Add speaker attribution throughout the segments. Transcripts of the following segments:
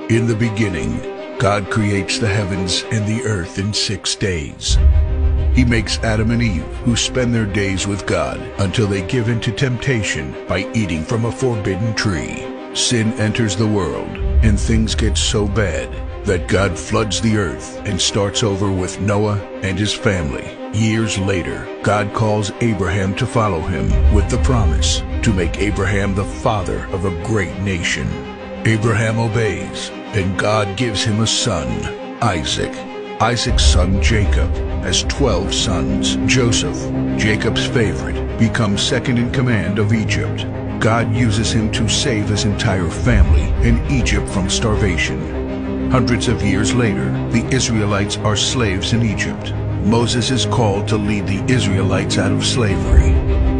Speaker 1: In the beginning, God creates the heavens and the earth in 6 days. He makes Adam and Eve, who spend their days with God until they give in to temptation by eating from a forbidden tree. Sin enters the world, and things get so bad that God floods the earth and starts over with Noah and his family. Years later, God calls Abraham to follow him with the promise to make Abraham the father of a great nation. Abraham obeys, and God gives him a son, Isaac. Isaac's son Jacob has 12 sons. Joseph, Jacob's favorite, becomes second in command of Egypt. God uses him to save his entire family and Egypt from starvation. Hundreds of years later, the Israelites are slaves in Egypt. Moses is called to lead the Israelites out of slavery.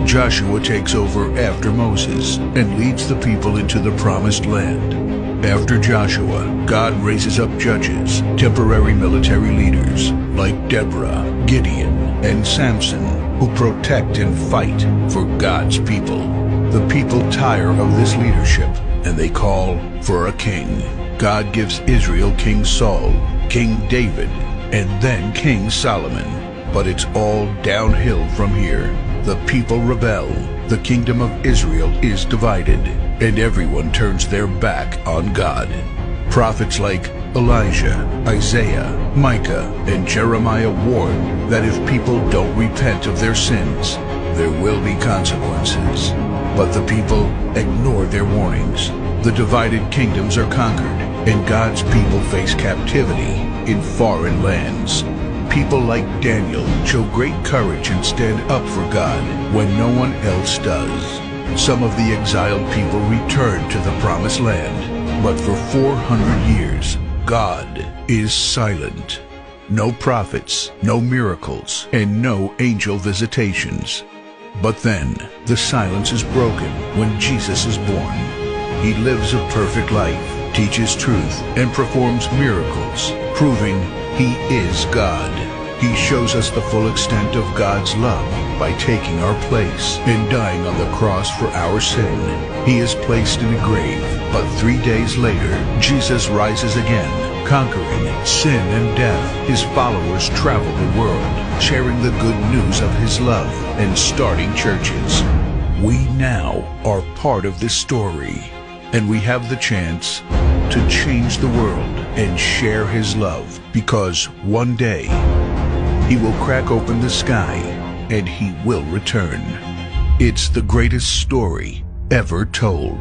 Speaker 1: Joshua takes over after Moses and leads the people into the promised land. After Joshua, God raises up judges, temporary military leaders like Deborah, Gideon, and Samson, who protect and fight for God's people. The people tire of this leadership, and they call for a king. God gives Israel King Saul, King David, and then King Solomon. But it's all downhill from here. The people rebel. The kingdom of Israel is divided, and everyone turns their back on God. Prophets like Elijah, Isaiah, Micah, and Jeremiah warn that if people don't repent of their sins, there will be consequences. But the people ignore their warnings. The divided kingdoms are conquered, and God's people face captivity in foreign lands. People like Daniel show great courage and stand up for God when no one else does. Some of the exiled people return to the promised land, but for 400 years, God is silent. No prophets, no miracles, and no angel visitations. But then, the silence is broken when Jesus is born. He lives a perfect life, teaches truth, and performs miracles, proving He is God. He shows us the full extent of God's love by taking our place and dying on the cross for our sin. He is placed in a grave, but 3 days later, Jesus rises again, conquering sin and death. His followers travel the world, sharing the good news of His love and starting churches. We now are part of this story, and we have the chance to change the world and share His love, because one day He will crack open the sky and He will return. It's the greatest story ever told.